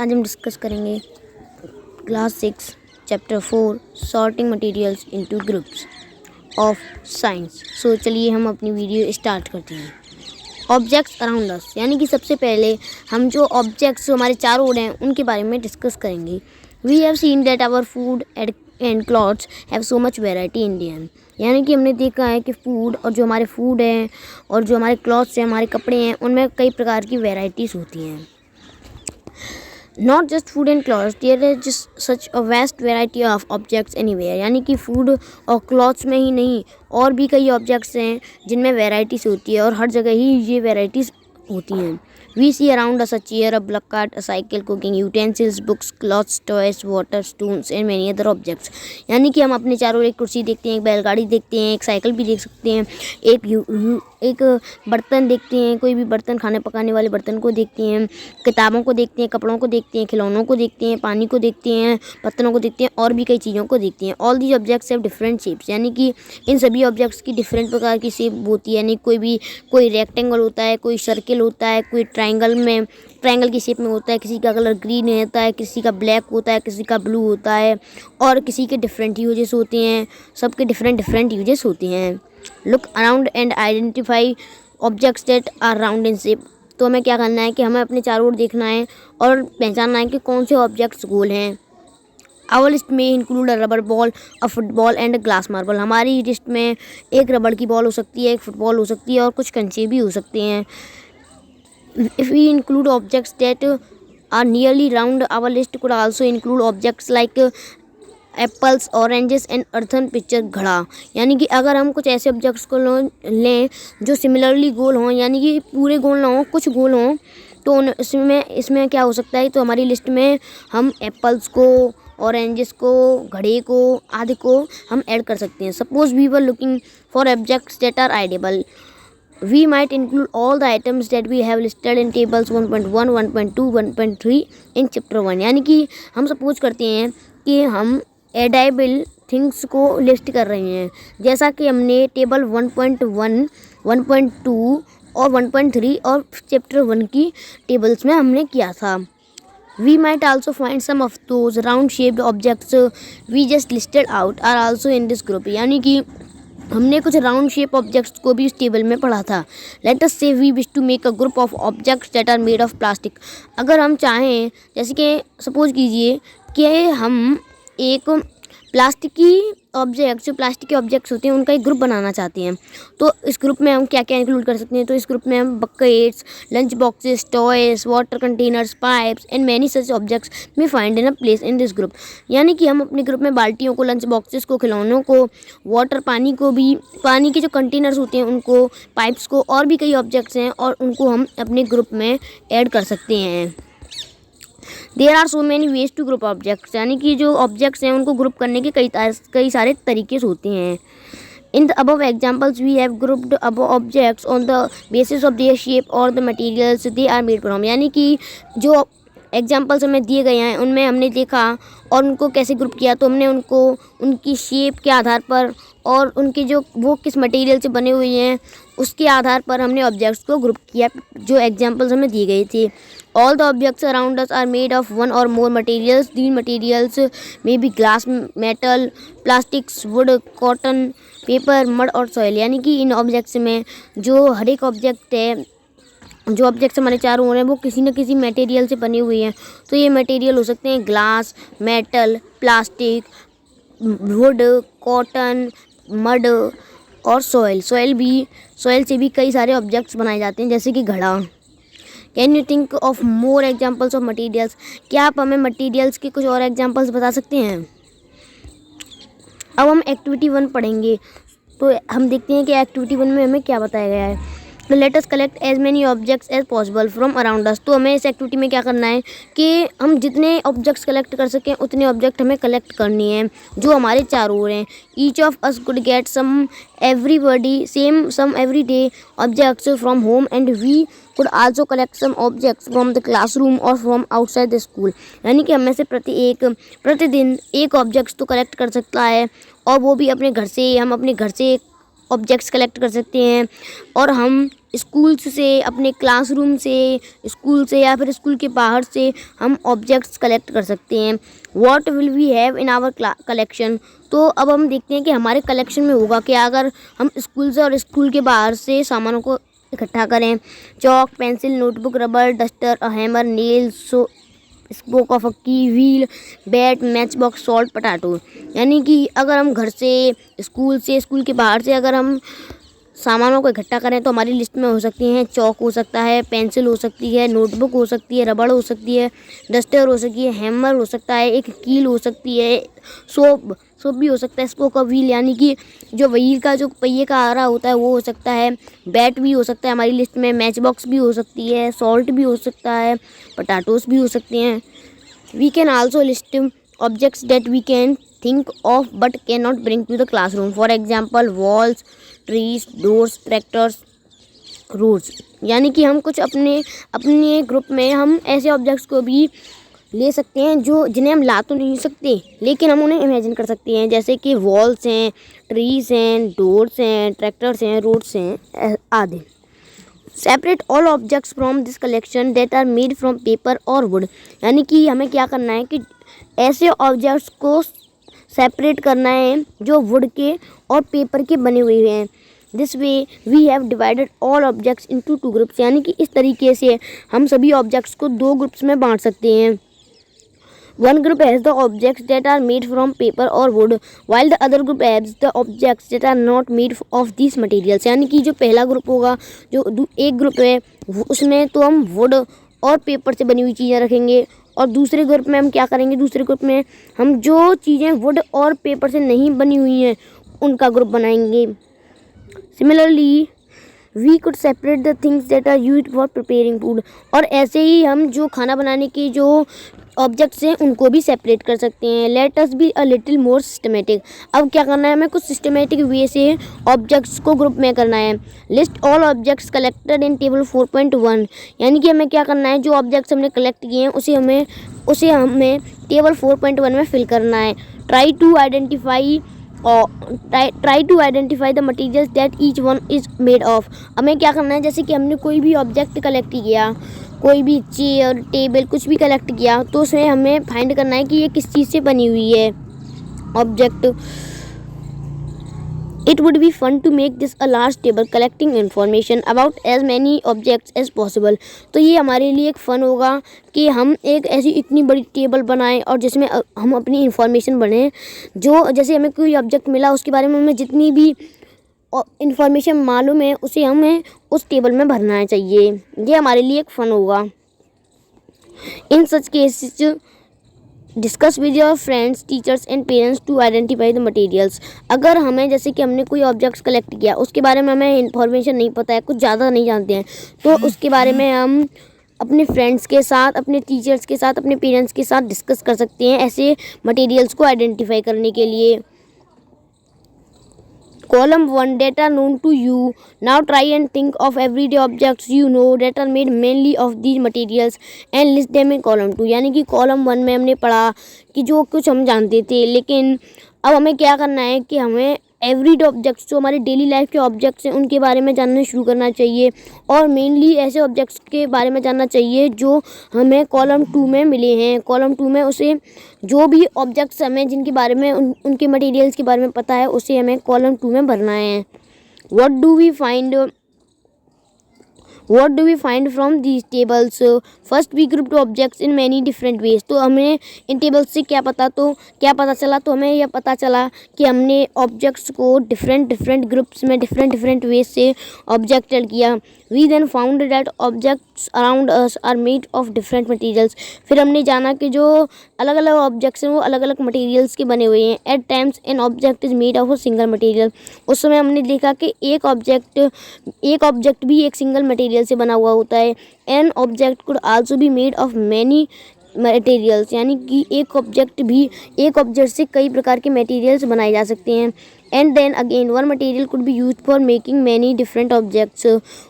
आज हम डिस्कस करेंगे class 6 chapter 4 sorting materials into groups of science. So चलिए हम अपनी वीडियो स्टार्ट करते हैं। ऑब्जेक्ट्स अराउंड अस, यानी कि सबसे पहले हम जो ऑब्जेक्ट्स जो हमारे चारों ओर हैं उनके बारे में डिस्कस करेंगे। We have seen that our food and clothes have so much variety in them, यानी कि हमने देखा है कि फूड और जो हमारे फूड हैं और जो हमारे क्लॉथ्स हैं, हमारे कपड़े हैं, उनमें कई प्रकार की वेराइटीज़ होती हैं। Not just food and clothes, there is just such a vast variety of objects anywhere, यानी कि फूड और क्लॉथ्स में ही नहीं और भी कई ऑब्जेक्ट्स हैं जिनमें वेराइटीज़ होती है और हर जगह ही ये वेराइटीज़ होती हैं। We see around us a chair, a bullock cart, a cycle, cooking utensils, books, clothes, toys, water, stones and many other objects, यानी कि हम अपने चारों एक कुर्सी देखते हैं, एक बैलगाड़ी देखते हैं, एक साइकिल भी देख सकते हैं, एक बर्तन देखते हैं, कोई भी बर्तन, खाने पकाने वाले बर्तन को देखते हैं, किताबों को देखते हैं, कपड़ों को देखते हैं, खिलौनों को देखते हैं, पानी को देखते हैं, पत्तों को देखते हैं और भी कई चीज़ों को देखते हैं। All these objects have different shapes, यानी कि इन सभी ऑब्जेक्ट्स की डिफरेंट प्रकार की शेप होती है, यानी कोई रेक्टेंगल होता है, कोई सर्किल होता है, कोई ट्रायंगल की शेप में होता है, किसी का कलर ग्रीन होता है, किसी का ब्लैक होता है, किसी का ब्लू होता है और किसी के डिफरेंट यूजेस होते हैं, सबके डिफरेंट यूजेस होते हैं। Look around and identify objects that are round in shape, तो हमें क्या करना है कि हमें अपने चारों ओर देखना है और पहचानना है कि कौन से ऑब्जेक्ट्स गोल हैं। आवर लिस्ट में include a rubber ball, a football and glass marble, हमारी लिस्ट में एक रबड़ की बॉल हो सकती है, एक फुटबॉल हो सकती है और कुछ कंचे भी हो सकते हैं। If we include objects that are nearly round, our list could also include objects like apples, oranges and earthen picture घड़ा, यानी कि अगर हम कुछ ऐसे ऑब्जेक्ट्स को लें जो सिमिलरली गोल हों, यानी कि पूरे गोल ना हों, कुछ गोल हों, तो इसमें क्या हो सकता है, तो हमारी लिस्ट में हम एप्पल्स को, ऑरेंजेस को, घड़े को आदि को हम ऐड कर सकते हैं। Suppose we were looking for objects that are edible, we might include all the items that we have listed in tables 1.1, 1.2, 1.3 in chapter 1, यानी कि हम सपोज करते हैं कि हम एडाइबल थिंग्स को लिस्ट कर रहे हैं, जैसा कि हमने टेबल 1.1, 1.2 और 1.3 और चैप्टर 1 की टेबल्स में हमने किया था। We might also find some of those round shaped objects we just listed out are also in this group, यानी कि हमने कुछ राउंड शेप ऑब्जेक्ट्स को भी इस टेबल में पढ़ा था। Let us say we wish to make a group of objects that are made of plastic, अगर हम चाहें, जैसे कि सपोज कीजिए कि हम एक जो प्लास्टिक के ऑब्जेक्ट्स होते हैं उनका एक ग्रुप बनाना चाहते हैं, तो इस ग्रुप में हम क्या क्या इंक्लूड कर सकते हैं, तो इस ग्रुप में हम buckets, lunch boxes, toys, water containers, pipes and many such objects may find in a place in this group, यानी कि हम अपने ग्रुप में बाल्टियों को, लंच बॉक्सेस को, खिलौनों को, वाटर पानी को भी, पानी के जो कंटेनर्स होते हैं उनको, पाइप्स को और भी कई ऑब्जेक्ट्स हैं और उनको हम अपने ग्रुप में ऐड कर सकते हैं। There are so many ways to group objects, यानी कि जो ऑब्जेक्ट्स हैं उनको ग्रुप करने के कई सारे तरीके होते हैं। In the above examples we have grouped above objects on the basis of their shape or the materials they are made from, यानी कि जो एग्जाम्पल्स हमें दिए गए हैं उनमें हमने देखा और उनको कैसे ग्रुप किया, तो हमने उनको उनकी शेप के आधार पर और उनके जो वो किस मटेरियल से बने हुए हैं उसके आधार पर हमने ऑब्जेक्ट्स को ग्रुप किया जो एग्जाम्पल्स हमें दिए गए थे। All the objects around us are made of one or more materials, these materials may be glass, metal, plastics, wood, cotton, paper, mud or soil, यानी कि इन ऑब्जेक्ट्स में जो हर एक ऑब्जेक्ट है, जो ऑब्जेक्ट्स हमारे चारों ओर हैं वो किसी न किसी मटेरियल से बने हुए हैं, तो ये मटेरियल हो सकते हैं glass, metal, plastic, would, cotton, mud or soil से भी कई सारे ऑब्जेक्ट्स बनाए जाते हैं, जैसे कि घड़ा। Can you think of more examples of materials, क्या आप हमें मटेरियल्स के कुछ और एग्जाम्पल्स बता सकते हैं। अब हम एक्टिविटी 1 पढ़ेंगे, तो हम देखते हैं कि एक्टिविटी 1 में हमें क्या बताया गया है। तो let us collect as many objects as possible from around us, तो हमें इस एक्टिविटी में क्या करना है कि हम जितने ऑब्जेक्ट्स कलेक्ट कर सकें उतने ऑब्जेक्ट हमें कलेक्ट करनी है जो हमारे चारों ओर हैं। Each of us could get some everyday objects from home and we could also collect some objects from the classroom और फ्रॉम आउटसाइड द स्कूल, यानी कि हमें से प्रतिदिन एक ऑब्जेक्ट्स तो कलेक्ट कर सकता है और वो भी अपने घर से, हम अपने घर से ऑब्जेक्ट्स कलेक्ट कर सकते हैं और हम स्कूल्स से, अपने क्लासरूम से, स्कूल से या फिर स्कूल के बाहर से हम ऑब्जेक्ट्स कलेक्ट कर सकते हैं। What will we have in our collection. तो अब हम देखते हैं कि हमारे कलेक्शन में होगा क्या अगर हम स्कूल से और स्कूल के बाहर से सामानों को इकट्ठा करें। Chalk, pencil, notebook, rubber, duster, a hammer, nail, spoke of a key, wheel, bat, match box, salt, potato. यानी कि अगर हम घर से, स्कूल के बाहर से अगर हम सामानों को इकट्ठा करें तो हमारी लिस्ट में हो सकती हैं चौक हो सकता है, पेंसिल हो सकती है, नोटबुक हो सकती है, रबड़ हो सकती है, डस्टर हो सकती है, हैमर हो सकता है, एक कील हो सकती है, सोप भी हो सकता है, स्पोक ऑफ व्हील यानी कि जो व्हील का जो पहिए का आरा होता है वो हो सकता है, बैट भी हो सकता है हमारी लिस्ट में, मैच बॉक्स भी हो सकती है, सॉल्ट भी हो सकता है, पटाटोस भी हो सकते हैं। We can also list objects that we can think of but cannot bring to the classroom. For example, walls, trees, doors, tractors, roads. यानी कि हम कुछ अपने ग्रुप में हम ऐसे ऑब्जेक्ट्स को भी ले सकते हैं जो जिन्हें हम ला तो नहीं सकते लेकिन हम उन्हें इमेजिन कर सकते हैं, जैसे कि वॉल्स हैं, ट्रीज हैं, डोर्स हैं, ट्रैक्टर्स हैं, रोड्स हैं आदि। Separate all objects from this collection that are made from paper और वुड। यानी कि हमें क्या करना है कि ऐसे ऑब्जेक्ट्स को सेपरेट करना है जो वुड के और पेपर के बने हुए हैं। This way we have divided all objects into 2 groups. यानी कि इस तरीके से हम सभी ऑब्जेक्ट्स को 2 ग्रुप्स में बांट सकते हैं। One group has the objects that are made from paper or wood, while the other group has the objects that are not made of these materials. यानी कि जो पहला ग्रुप होगा, जो एक ग्रुप है उसमें तो हम वुड और पेपर से बनी हुई चीज़ें रखेंगे और दूसरे ग्रुप में हम क्या करेंगे, दूसरे ग्रुप में हम जो चीज़ें वुड और पेपर से नहीं बनी हुई हैं उनका ग्रुप बनाएंगे। Similarly we could separate the things that are used for preparing food. और ऐसे ही हम जो खाना बनाने के जो ऑब्जेक्ट्स हैं उनको भी सेपरेट कर सकते हैं। Let us be a little more systematic. अब क्या करना है, हमें कुछ सिस्टमेटिक वे से ऑब्जेक्ट्स को ग्रुप में करना है। List all objects collected in table 4.1। यानी कि हमें क्या करना है, जो ऑब्जेक्ट्स हमने कलेक्ट किए हैं उसे हमें टेबल 4.1 में फिल करना है। Try to identify the materials that each one is made of. हमें क्या करना है, जैसे कि हमने कोई भी ऑब्जेक्ट कलेक्ट किया, कोई भी चेयर, टेबल कुछ भी कलेक्ट किया तो उसमें हमें फाइंड करना है कि ये किस चीज़ से बनी हुई है object. It would be fun to make this a large table collecting information about as many objects as possible. तो ये हमारे लिए एक फ़न होगा कि हम एक ऐसी इतनी बड़ी टेबल बनाएं और जिसमें हम अपनी इन्फॉर्मेशन बने, जो जैसे हमें कोई ऑब्जेक्ट मिला उसके बारे में हमें जितनी भी इन्फॉर्मेशन मालूम है उसे हमें उस टेबल में भरना चाहिए। ये हमारे लिए एक फ़न होगा। In such cases discuss with your friends, teachers and parents to identify the materials. अगर हमें जैसे कि हमने कोई ऑब्जेक्ट्स कलेक्ट किया उसके बारे में हमें इन्फॉर्मेशन नहीं पता है, कुछ ज़्यादा नहीं जानते हैं, तो उसके बारे में हम अपने फ्रेंड्स के साथ, अपने टीचर्स के साथ, अपने पेरेंट्स के साथ डिस्कस कर सकते हैं ऐसे मटेरियल्स को आइडेंटिफाई करने के लिए। Column 1 data known to you. Now try and think of everyday objects you know that are made mainly of these materials and list them in column 2. यानी कि कॉलम 1 में हमने पढ़ा कि जो कुछ हम जानते थे, लेकिन अब हमें क्या करना है कि हमें एवरीडे ऑब्जेक्ट्स जो हमारे डेली लाइफ के ऑब्जेक्ट्स हैं उनके बारे में जानना शुरू करना चाहिए और मेनली ऐसे ऑब्जेक्ट्स के बारे में जानना चाहिए जो हमें कॉलम 2 में मिले हैं। कॉलम 2 में उसे जो भी ऑब्जेक्ट्स हमें जिनके बारे में उनके मटेरियल्स के बारे में पता है उसे हमें कॉलम 2 में भरना है। What do we find from these tables? First we grouped objects in many different ways. तो हमें इन टेबल्स से क्या पता चला, तो हमें यह पता चला कि हमने ऑब्जेक्ट्स को डिफरेंट ग्रुप्स में डिफरेंट वेज से ऑब्जेक्टेड किया। We then found that objects around us are made of different materials. फिर हमने जाना कि जो अलग अलग ऑब्जेक्ट्स हैं वो अलग अलग मटेरियल्स के बने हुए हैं। At times an object is made of a single material. उस समय हमने देखा कि एक ऑब्जेक्ट भी एक सिंगल मटेरियल से बना हुआ होता है। An object could also be made of many materials. यानी कि एक ऑब्जेक्ट से कई प्रकार के मटेरियल्स बनाए जा सकते हैं। And then again one material could be used for making many different objects.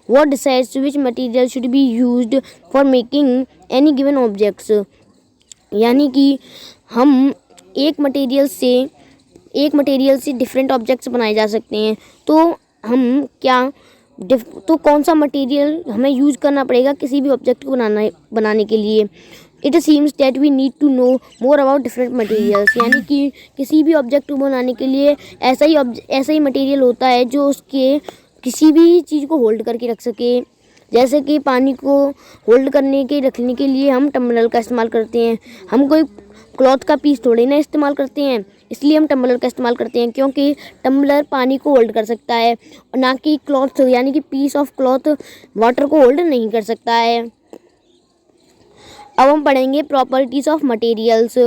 What decides which material should be used for making any given objects. यानी कि हम एक मटेरियल से डिफरेंट ऑब्जेक्ट्स बनाए जा सकते हैं। तो हम क्या तो कौन सा मटेरियल हमें यूज करना पड़ेगा किसी भी ऑब्जेक्ट को बनाने के लिए। It seems that we need to know more about different materials, यानी कि किसी भी ऑब्जेक्ट को बनाने के लिए ऐसा ही मटेरियल होता है जो उसके किसी भी चीज़ को होल्ड करके रख सके। जैसे कि पानी को होल्ड रखने के लिए हम टम्बलर का इस्तेमाल करते हैं। हम कोई क्लॉथ का पीस थोड़े ना इस्तेमाल करते हैं, इसलिए हम टम्बलर का इस्तेमाल करते हैं, क्योंकि टम्बलर पानी को होल्ड कर सकता है, ना कि क्लॉथ, यानी कि पीस ऑफ क्लॉथ वाटर को होल्ड नहीं कर सकता है। अब हम पढ़ेंगे प्रॉपर्टीज़ ऑफ मटेरियल्स।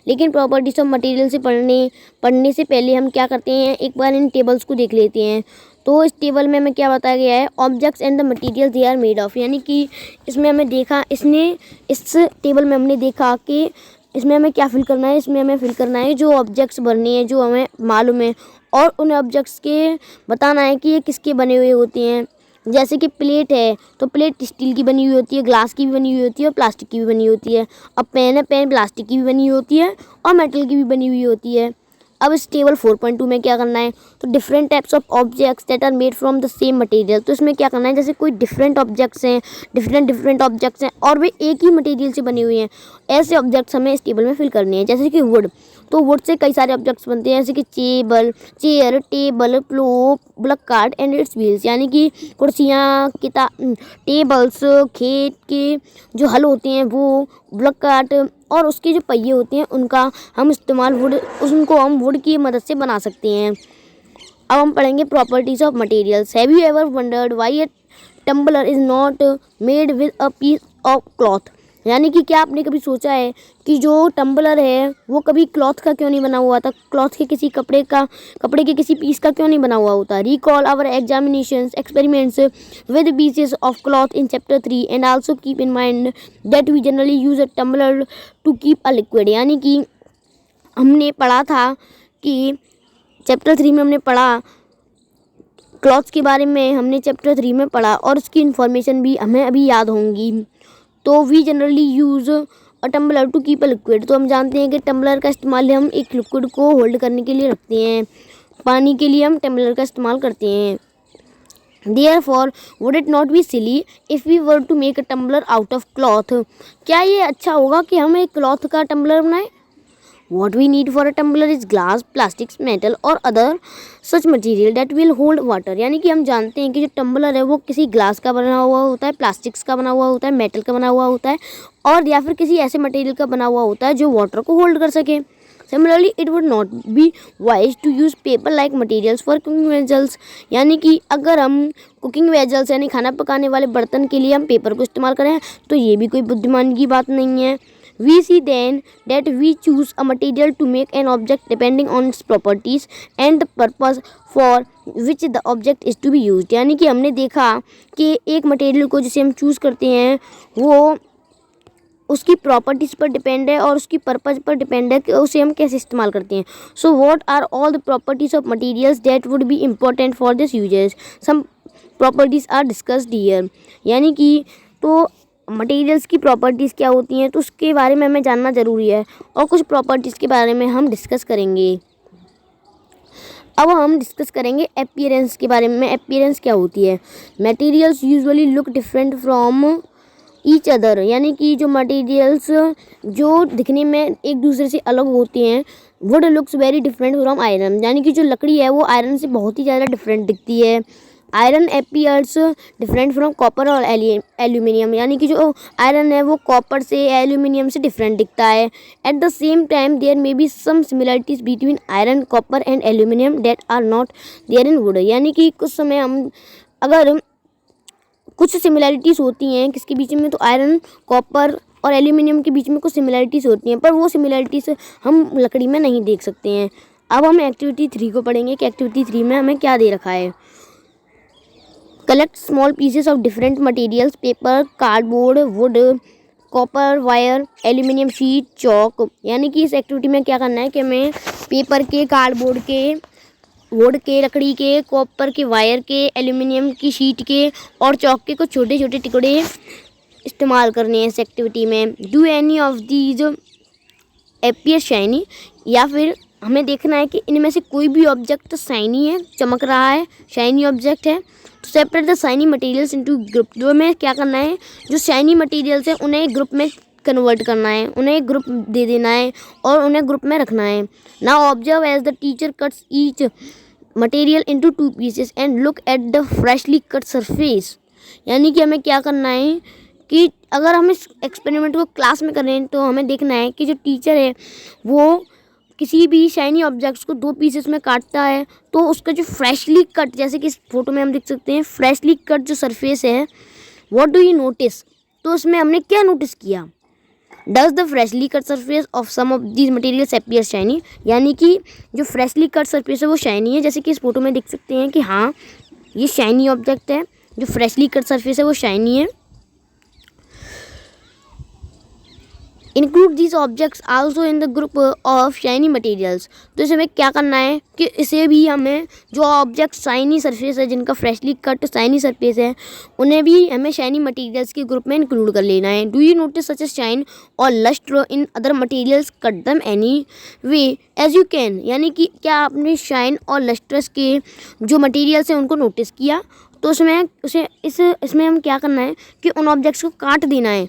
लेकिन प्रॉपर्टीज़ ऑफ मटेरियल से पढ़ने से पहले हम क्या करते हैं, एक बार इन टेबल्स को देख लेते हैं। तो इस टेबल में हमें क्या बताया गया है, objects and the material they are made of, यानी कि इस टेबल में हमने देखा कि इसमें हमें क्या फिल करना है। इसमें हमें फिल करना है जो ऑब्जेक्ट्स बनने हैं जो हमें मालूम है, और उन ऑब्जेक्ट्स के बताना है कि ये किसके बने हुए होते हैं। जैसे कि प्लेट है तो प्लेट स्टील की बनी हुई होती है, ग्लास की भी बनी हुई होती है और प्लास्टिक की भी बनी होती है। अब पेन है, पेन प्लास्टिक की भी बनी हुई होती है और मेटल की भी बनी हुई होती है। अब इस टेबल 4.2 में क्या करना है, तो different types of objects that are made from the same material. तो इसमें क्या करना है, जैसे कोई डिफरेंट ऑब्जेक्ट्स हैं, डिफरेंट ऑब्जेक्ट्स हैं और वे एक ही मटेरियल से बने हुए हैं, ऐसे ऑब्जेक्ट्स हमें इस टेबल में फिल करने हैं। जैसे कि वुड, तो वुड से कई सारे ऑब्जेक्ट्स बनते हैं, जैसे कि chair, table, plough, bullock cart and its wheels, यानी कि कुर्सियाँ, टेबल्स, खेत के जो हल होते हैं वो, ब्लॉक कार्ट और उसके जो पहिए होते हैं उनका हम इस्तेमाल उनको हम वुड की मदद से बना सकते हैं। अब हम पढ़ेंगे properties of materials. Have you ever wondered why a tumbler is not made with a piece of cloth, यानी कि क्या आपने कभी सोचा है कि जो टम्बलर है वो कभी क्लॉथ का क्यों नहीं बना हुआ था, क्लॉथ के किसी कपड़े के किसी पीस का क्यों नहीं बना हुआ होता। Recall our examinations experiments with pieces of cloth in chapter 3 and also keep in mind that we generally use a tumbler to keep a liquid, यानी कि हमने पढ़ा था कि चैप्टर 3 में हमने पढ़ा क्लॉथ्स के बारे में, हमने चैप्टर 3 में पढ़ा और उसकी इन्फॉर्मेशन भी हमें अभी याद होंगी। तो we generally use a tumbler to keep a liquid, तो हम जानते हैं कि टम्बलर का इस्तेमाल हम एक लिक्विड को होल्ड करने के लिए रखते हैं। पानी के लिए हम टम्बलर का इस्तेमाल करते हैं। Therefore, would it not be silly if we were to make a tumbler out of cloth? क्या ये अच्छा होगा कि हम एक क्लॉथ का टम्बलर बनाएं? What we need for a tumbler is glass, plastics, metal or other such material that will hold water, यानी कि हम जानते हैं कि जो टम्बलर है वो किसी ग्लास का बना हुआ होता है, प्लास्टिक्स का बना हुआ होता है, मेटल का बना हुआ होता है और या फिर किसी ऐसे मटेरियल का बना हुआ होता है जो वाटर को होल्ड कर सके। Similarly, it would not be wise to use paper-like materials for cooking vessels, यानी कि अगर हम कुकिंग वेजल्स यानी खाना पकाने वाले बर्तन के लिए हम पेपर को इस्तेमाल करें तो ये भी कोई बुद्धिमानी की बात नहीं है। We see then that we choose a material to make an object depending on its properties and the purpose for which the object is to be used, यानी कि हमने देखा कि एक मटेरियल को जिसे हम चूज़ करते हैं वो उसकी प्रॉपर्टीज़ पर डिपेंड है और उसकी पर्पज़ पर डिपेंड है कि उसे हम कैसे इस्तेमाल करते हैं। So what are all the properties of materials that would be important for this uses, some properties are discussed here, यानी कि तो मटेरियल्स की प्रॉपर्टीज़ क्या होती हैं तो उसके बारे में हमें जानना ज़रूरी है और कुछ प्रॉपर्टीज़ के बारे में हम डिस्कस करेंगे। अब हम डिस्कस करेंगे अपीयरेंस के बारे में। अपीयरेंस क्या होती है? Materials usually look different from each other, यानी कि जो मटेरियल्स जो दिखने में एक दूसरे से अलग होते हैं। Would looks very different from iron, यानी कि जो लकड़ी है वो आयरन से बहुत ही ज़्यादा डिफरेंट दिखती है। Iron appears different from copper और एल्यूमिनियम, यानी कि जो आयरन है वो कॉपर से एल्यूमिनियम से डिफरेंट दिखता है। At the same time there may be some similarities between iron, copper and aluminium that are not there in wood, यानी कि कुछ समय हम अगर कुछ सिमिलरिटीज़ होती हैं किसके बीच में, तो आयरन, कॉपर और एल्यूमिनियम के बीच में कुछ सिमिलरिटीज़ होती हैं, पर वो सिमिलरिटीज़ हम लकड़ी में नहीं देख सकते हैं। अब हम एक्टिविटी 3 को पढ़ेंगे कि एक्टिविटी 3 में हमें क्या दे रखा है। Collect small pieces of different materials, paper, cardboard, would, copper wire, aluminium sheet, chalk, यानी कि इस एक्टिविटी में क्या करना है कि हमें पेपर के, कार्डबोर्ड के, वुड के, लकड़ी के, कॉपर के वायर के, एल्यूमिनियम की शीट के और चॉक के कुछ छोटे छोटे टुकड़े इस्तेमाल करने हैं इस एक्टिविटी में। Do any of these appear shiny, या फिर हमें देखना है कि इनमें से कोई भी ऑब्जेक्ट शाइनी है, चमक रहा है, शाइनी ऑब्जेक्ट है। तो separate the shiny materials into group. जो हमें क्या करना है, जो शाइनी मटेरियल्स है उन्हें एक ग्रुप में कन्वर्ट करना है, उन्हें एक ग्रुप दे देना है और उन्हें ग्रुप में रखना है। Now observe as the teacher cuts each material into 2 pieces and look at the freshly cut surface. यानी कि हमें क्या करना है कि अगर हम इस एक्सपेरिमेंट को क्लास में करें तो हमें देखना है कि जो टीचर है वो किसी भी शाइनी ऑब्जेक्ट्स को 2 पीसेस में काटता है तो उसका जो फ्रेशली कट, जैसे कि इस फोटो में हम देख सकते हैं, फ्रेशली कट जो सरफेस है, व्हाट डू यू नोटिस। तो उसमें हमने क्या नोटिस किया, does the freshly cut surface of some of these materials appear shiny. यानी कि जो फ्रेशली कट सरफेस है वो शाइनी है, जैसे कि इस फोटो में देख सकते हैं कि हाँ ये शाइनी ऑब्जेक्ट है, जो फ्रेशली कट सरफेस है वो शाइनी है। Include these objects also in the group of shiny materials. तो इसे हमें क्या करना है कि इसे भी हमें जो ऑब्जेक्ट शाइनी सरफेस है, जिनका फ्रेशली कट शाइनी सरफेस है, उन्हें भी हमें शाइनी मटेरियल्स के ग्रुप में इंक्लूड कर लेना है। Do you notice such a shine or lustre in other materials, cut them any way as you can. यानी कि क्या आपने शाइन और लस्टर्स के जो मटेरियल्स हैं उनको नोटिस किया। तो इसमें हम क्या करना है कि उन ऑब्जेक्ट्स को काट देना है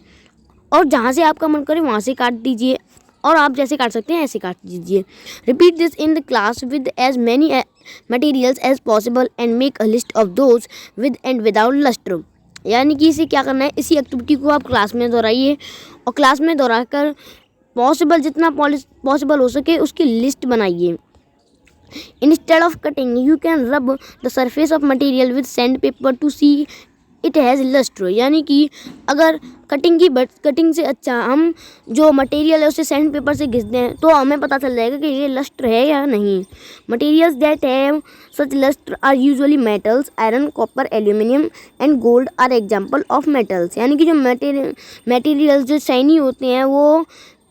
और जहाँ से आपका मन करे वहाँ से काट दीजिए, और आप जैसे काट सकते हैं ऐसे काट दीजिए। Repeat this in the class with as many materials as possible and make a list of those with and without lustre. यानी कि इसे क्या करना है, इसी एक्टिविटी को आप क्लास में दोहराइए और क्लास में दोहरा कर पॉसिबल जितना पॉसिबल हो सके उसकी लिस्ट बनाइए। Instead of cutting, you can rub the surface of material with sandpaper to see it has luster। यानी कि अगर कटिंग से अच्छा हम जो मटेरियल है उसे सैंड पेपर से घिस दें तो हमें पता चल जाएगा कि ये लस्टर है या नहीं। Materials that have such lustre are usually metals, iron, copper, aluminium and gold are example of metals. यानी कि जो मटेरियल्स जो शाइनी होते हैं वो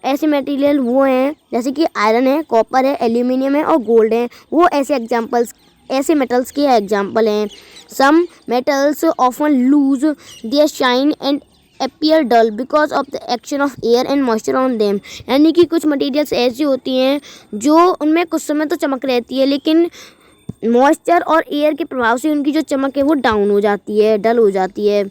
ऐसे मटेरियल वो हैं जैसे कि आयरन है, कॉपर है, एल्यूमिनियम है और गोल्ड है, वो ऐसे मेटल्स के एग्जाम्पल हैं। Some metals often lose their shine and appear dull because of the action of air and moisture on them। यानी कि कुछ मटेरियल्स ऐसी होती हैं जो उनमें कुछ समय तो चमक रहती है लेकिन मॉइस्चर और एयर के प्रभाव से उनकी जो चमक है वो डाउन हो जाती है, डल हो जाती है।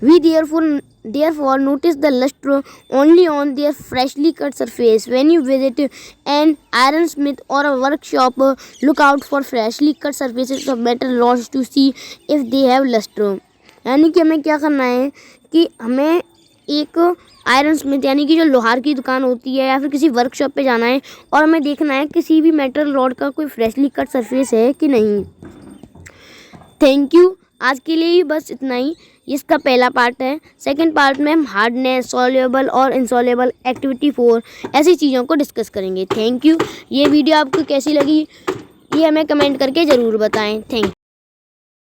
We therefore notice the luster only on their freshly cut surface. When you visit an ironsmith or a workshop, look out for freshly cut surfaces of metal rods to see if they have luster। यानी कि हमें क्या करना है कि हमें एक iron Smith यानी कि जो लोहार की दुकान होती है या फिर किसी वर्कशॉप पे जाना है और हमें देखना है किसी भी मेटल रॉड का कोई फ्रेशली कट सरफेस है कि नहीं। Thank you. आज के लिए ही बस इतना ही। इसका पहला पार्ट है। सेकंड पार्ट में हम हार्डनेस, सॉल्युबल और इनसॉल्युबल एक्टिविटी 4 ऐसी चीज़ों को डिस्कस करेंगे। Thank you. ये वीडियो आपको कैसी लगी ये हमें कमेंट करके ज़रूर बताएं। थैंक